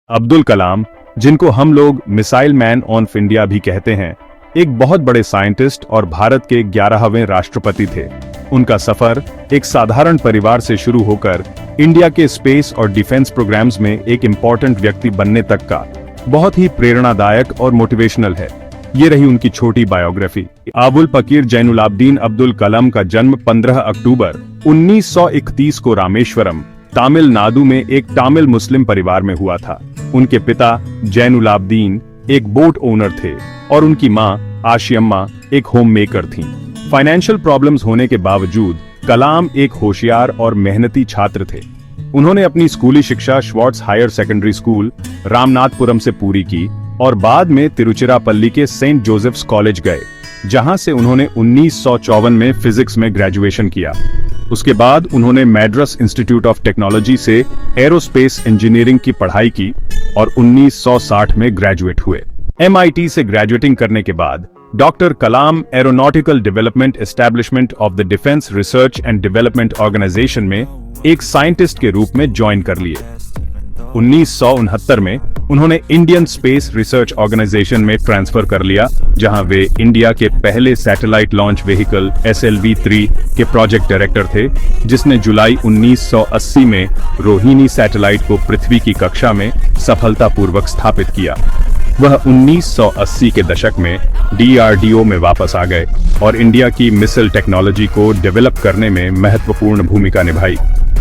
अब्दुल कलाम, जिनको हम लोग मिसाइल मैन ऑफ इंडिया भी कहते हैं, एक बहुत बड़े साइंटिस्ट और भारत के 11वें राष्ट्रपति थे। उनका सफर एक साधारण परिवार से शुरू होकर इंडिया के स्पेस और डिफेंस प्रोग्राम्स में एक इम्पोर्टेंट व्यक्ति बनने तक का बहुत ही प्रेरणादायक और मोटिवेशनल है। ये रही उनकी छोटी बायोग्राफी। अबुल फकीर जैनुलाब्दीन अब्दुल कलाम का जन्म 15 अक्टूबर 1931 को रामेश्वरम, तमिलनाडु में एक तमिल मुस्लिम परिवार में हुआ था। उनके पिता जैनुलाब्दीन एक बोट ओनर थे और उनकी मां आशियम्मा एक होम मेकर थीं। फाइनेंशियल प्रॉब्लम्स होने के बावजूद कलाम एक होशियार और मेहनती छात्र थे। उन्होंने अपनी स्कूली शिक्षा Schwartz higher secondary school, Ramanathapuram से पूरी की और बाद में तिरुचिरापल्ली के सेंट जोसेफ्स कॉलेज गए, जहां से उन्होंने 1954 में फिजिक्स में ग्रेजुएशन किया। उसके बाद उन्होंने मैड्रास इंस्टीट्यूट ऑफ टेक्नोलॉजी से एरोस्पेस इंजीनियरिंग की पढ़ाई की और 1960 में ग्रेजुएट हुए। MIT से ग्रेजुएटिंग करने के बाद doctor Kalam aeronautical development establishment of the defence research and development organisation में एक साइंटिस्ट के रूप में ज्वाइन कर लिए। 1969 में उन्होंने इंडियन स्पेस रिसर्च ऑर्गेनाइजेशन में ट्रांसफर कर लिया, जहां वे इंडिया के पहले सैटेलाइट लॉन्च व्हीकल SLV-3 के प्रोजेक्ट डायरेक्टर थे, जिसने जुलाई 1980 में रोहिणी सैटेलाइट को पृथ्वी की कक्षा में सफलतापूर्वक स्थापित किया। वह 1980 के दशक में DRDO में वापस आ गए और इंडिया की मिसाइल टेक्नोलॉजी को डेवलप करने में महत्वपूर्ण भूमिका निभाई।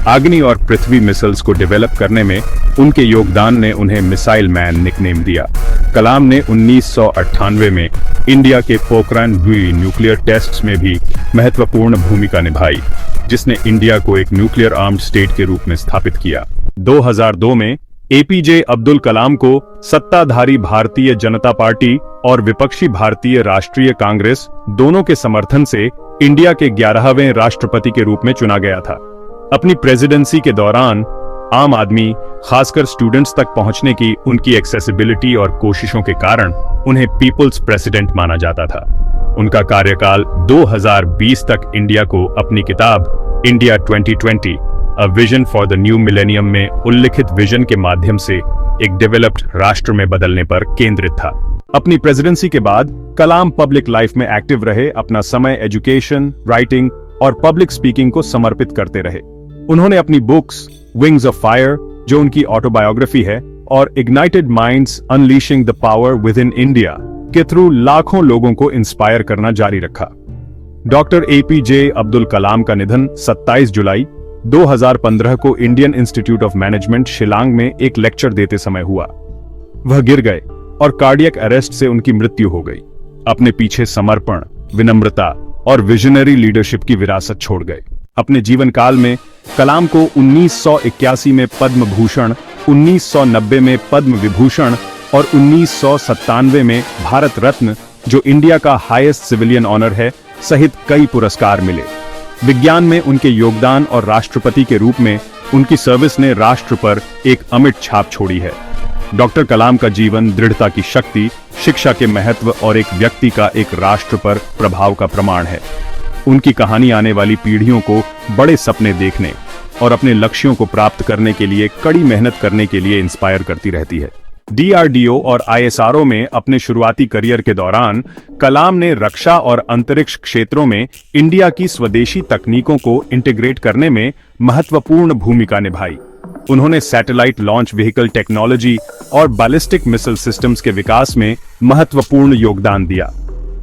अग्नि और पृथ्वी मिसाइल्स को डेवलप करने में उनके योगदान ने उन्हें मिसाइल मैन निकनेम दिया। कलाम ने 1998 में इंडिया के पोखरण न्यूक्लियर टेस्ट्स में भी महत्वपूर्ण भूमिका निभाई, जिसने इंडिया को एक न्यूक्लियर आर्म्ड स्टेट के रूप में स्थापित किया। 2002 में APJ अब्दुल कलाम को सत्ताधारी भारतीय जनता पार्टी और विपक्षी भारतीय राष्ट्रीय कांग्रेस दोनों के समर्थन से इंडिया के 11वें राष्ट्रपति के रूप में चुना गया था। अपनी प्रेसिडेंसी के दौरान आम आदमी, खासकर स्टूडेंट्स तक पहुंचने की उनकी एक्सेसिबिलिटी और कोशिशों के कारण उन्हें पीपल्स प्रेसिडेंट माना जाता था। उनका कार्यकाल 2020 तक इंडिया को अपनी किताब India 2020 a vision for the new millennium में उल्लिखित विजन के माध्यम से एक डेवलप्ड राष्ट्र में बदलने पर केंद्रित था। अपनी प्रेसिडेंसी के बाद कलाम पब्लिक लाइफ में एक्टिव रहे, अपना समय एजुकेशन, राइटिंग और पब्लिक स्पीकिंग को समर्पित करते रहे। उन्होंने अपनी बुक्स विंग्स ऑफ फायर, जो उनकी ऑटोबायोग्राफी है, और ignited minds unleashing the power with in India के थ्रू लाखों लोगों को इंस्पायर करना जारी रखा। डॉक्टर APJ अब्दुल कलाम का निधन 27 जुलाई 2015 को Indian institute of management Shillong में एक लेक्चर देते समय हुआ। वह गिर गए और कार्डियक अरेस्ट से उनकी मृत्यु हो गई। अपने पीछे समर्पण, विनम्रता और विजनरी लीडरशिप की विरासत छोड़ गए। अपने जीवन काल में कलाम को 1981 में पद्म भूषण, 1990 में पद्म विभूषण और 1997 में भारत रत्न, जो इंडिया का हाईएस्ट सिविलियन ऑनर है, सहित कई पुरस्कार मिले। विज्ञान में उनके योगदान और राष्ट्रपति के रूप में उनकी सर्विस ने राष्ट्र पर एक अमिट छाप छोड़ी है। डॉक्टर कलाम का जीवन दृढ़ता की शक्ति, शिक्षा के महत्व और एक व्यक्ति का एक राष्ट्र पर प्रभाव का प्रमाण है। उनकी कहानी आने वाली पीढ़ियों को बड़े सपने देखने और अपने लक्ष्यों को प्राप्त करने के लिए कड़ी मेहनत करने के लिए इंस्पायर करती रहती है। DRDO और ISRO में अपने शुरुआती करियर के दौरान कलाम ने रक्षा और अंतरिक्ष क्षेत्रों में इंडिया की स्वदेशी तकनीकों को इंटीग्रेट करने में महत्वपूर्ण भूमिका निभाई। उन्होंने सैटेलाइट लॉन्च व्हीकल टेक्नोलॉजी और बैलिस्टिक मिसाइल सिस्टम्स के विकास में महत्वपूर्ण योगदान दिया।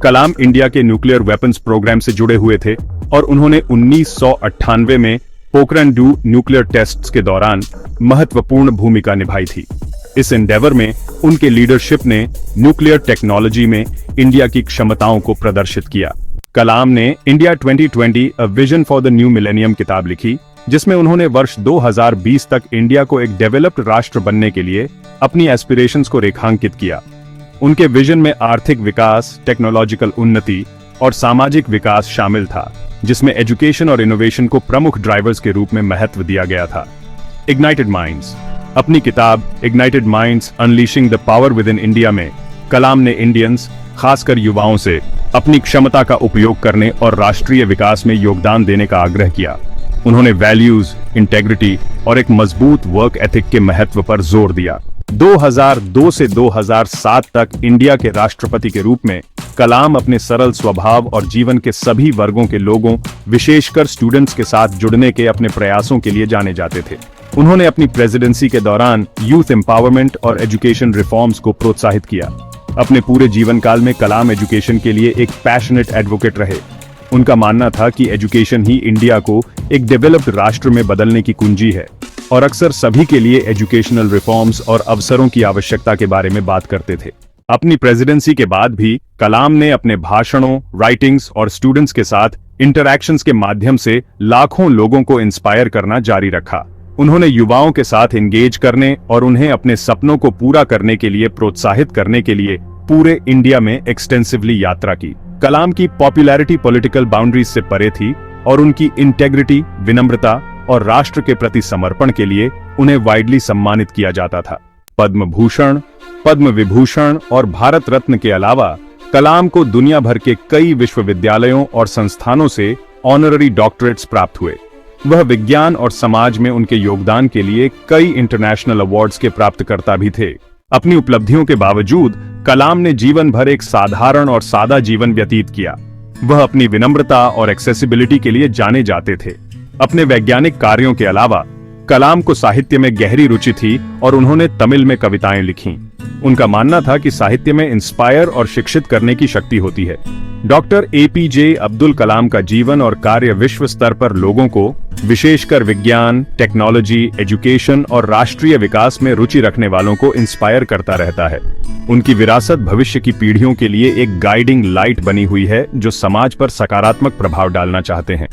कलाम इंडिया के न्यूक्लियर वेपन्स प्रोग्राम से जुड़े हुए थे और उन्होंने 1998 में पोखरण न्यूक्लियर टेस्ट्स के दौरान महत्वपूर्ण भूमिका निभाई थी। इस एंडेवर में उनके लीडरशिप ने न्यूक्लियर टेक्नोलॉजी में इंडिया की क्षमताओं को प्रदर्शित किया। कलाम ने India 2020 a vision for the new millennium किताब लिखी, जिसमें उन्होंने वर्ष 2020 तक इंडिया को एक डेवलप्ड राष्ट्र बनने के लिए अपनी एस्पिरेशंस को रेखांकित किया। उनके विजन में आर्थिक विकास, टेक्नोलॉजिकल उन्नति और सामाजिक विकास शामिल था, जिसमें एजुकेशन और इनोवेशन को प्रमुख ड्राइवर्स के रूप में महत्व दिया गया था। Ignited minds. अपनी किताब ignited minds unleashing the power with in India में कलाम ने इंडियंस, खासकर युवाओं से अपनी क्षमता का उपयोग करने और राष्ट्रीय विकास में योगदान देने का आग्रह किया। उन्होंने वैल्यूज, इंटेग्रिटी और एक मजबूत वर्क एथिक के महत्व पर जोर दिया। 2002 से 2007 तक इंडिया के राष्ट्रपति के रूप में कलाम अपने सरल स्वभाव और जीवन के सभी वर्गों के लोगों, विशेषकर स्टूडेंट्स के साथ जुड़ने के अपने प्रयासों के लिए जाने जाते थे। उन्होंने अपनी प्रेसिडेंसी के दौरान यूथ एम्पावरमेंट और एजुकेशन रिफॉर्म्स को प्रोत्साहित किया। अपने पूरे जीवन काल में कलाम एजुकेशन के लिए एक पैशनेट एडवोकेट रहे। उनका मानना था कि एजुकेशन ही इंडिया को एक डेवलप्ड राष्ट्र में बदलने की कुंजी है, और अक्सर सभी के लिए एजुकेशनल रिफॉर्म्स और अवसरों की आवश्यकता के बारे में बात करते थे। अपनी प्रेसिडेंसी के बाद भी कलाम ने अपने भाषणों, राइटिंग्स और स्टूडेंट्स के साथ इंटरैक्शंस के माध्यम से लाखों लोगों को इंस्पायर करना जारी रखा। उन्होंने युवाओं के साथ एंगेज करने और उन्हें अपने सपनों को पूरा करने के लिए प्रोत्साहित करने के लिए पूरे इंडिया में एक्सटेंसिवली यात्रा की। कलाम की पॉपुलैरिटी पॉलिटिकल बाउंड्रीज से परे थी और उनकी इंटेग्रिटी, विनम्रता और राष्ट्र के प्रति समर्पण के लिए उन्हें वाइडली सम्मानित किया जाता था। पद्म भूषण, पद्म विभूषण और भारत रत्न के अलावा कलाम को दुनिया भर के कई विश्वविद्यालयों और संस्थानों से ऑनररी डॉक्टरेट्स प्राप्त हुए। वह विज्ञान और समाज में उनके योगदान के लिए कई इंटरनेशनल अवार्ड्स के प्राप्तकर्ता भी थे। अपनी उपलब्धियों के बावजूद कलाम ने जीवन भर एक साधारण और सादा जीवन व्यतीत किया। वह अपनी विनम्रता और एक्सेसिबिलिटी के लिए जाने जाते थे। अपने वैज्ञानिक कार्यों के अलावा कलाम को साहित्य में गहरी रुचि थी और उन्होंने तमिल में कविताएं लिखीं। उनका मानना था कि साहित्य में इंस्पायर और शिक्षित करने की शक्ति होती है। डॉक्टर एपीजे अब्दुल कलाम का जीवन और कार्य विश्व स्तर पर लोगों को, विशेषकर विज्ञान, टेक्नोलॉजी, एजुकेशन और राष्ट्रीय विकास में रुचि रखने वालों को इंस्पायर करता रहता है। उनकी विरासत भविष्य की पीढ़ियों के लिए एक गाइडिंग लाइट बनी हुई है जो समाज पर सकारात्मक प्रभाव डालना चाहते हैं।